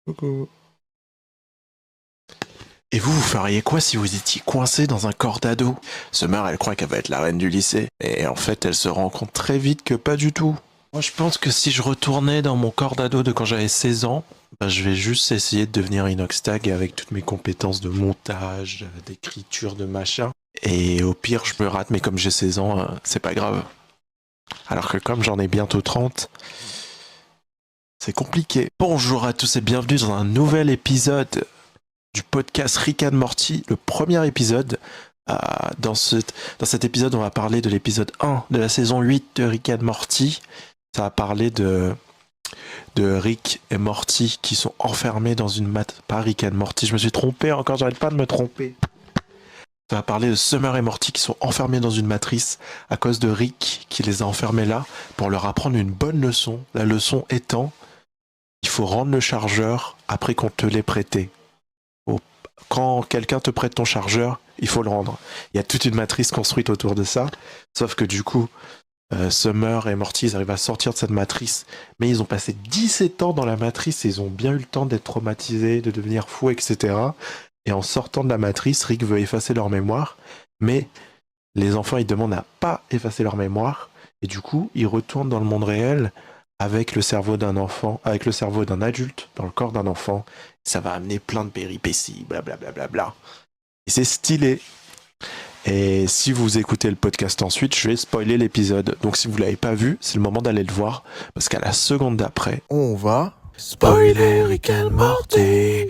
Coucou. Et vous feriez quoi si vous étiez coincé dans un corps d'ado? Summer, elle croit qu'elle va être la reine du lycée. Et en fait, elle se rend compte très vite que pas du tout. Moi, je pense que si je retournais dans mon corps d'ado de quand j'avais 16 ans, bah, je vais juste essayer de devenir Inoxtag avec toutes mes compétences de montage, d'écriture, de machin. Et au pire, je me rate, mais comme j'ai 16 ans, c'est pas grave. Alors que comme j'en ai bientôt 30, c'est compliqué. Bonjour à tous et bienvenue dans un nouvel épisode du podcast Rick and Morty, le premier épisode. Euh, dans cet épisode, on va parler de l'épisode 1 de la saison 8 de Rick and Morty. Ça va parler de Rick et Morty qui sont enfermés dans une matrice. Pas Rick and Morty, je me suis trompé encore, j'arrête pas de me tromper. Ça va parler de Summer et Morty qui sont enfermés dans une matrice à cause de Rick qui les a enfermés là pour leur apprendre une bonne leçon. La leçon étant, il faut rendre le chargeur après qu'on te l'ait prêté. Quand quelqu'un te prête ton chargeur, il faut le rendre. Il y a toute une matrice construite autour de ça. Sauf que du coup, Summer et Morty, ils arrivent à sortir de cette matrice. Mais ils ont passé 17 ans dans la matrice et ils ont bien eu le temps d'être traumatisés, de devenir fous, etc. Et en sortant de la matrice, Rick veut effacer leur mémoire. Mais les enfants, ils demandent à pas effacer leur mémoire. Et du coup, ils retournent dans le monde réel avec le cerveau d'un enfant, avec le cerveau d'un adulte dans le corps d'un enfant. Ça va amener plein de péripéties, blablabla. Bla bla bla. Et c'est stylé. Et si vous écoutez le podcast ensuite, je vais spoiler l'épisode. Donc si vous l'avez pas vu, c'est le moment d'aller le voir. Parce qu'à la seconde d'après, on va spoiler Rick and Morty.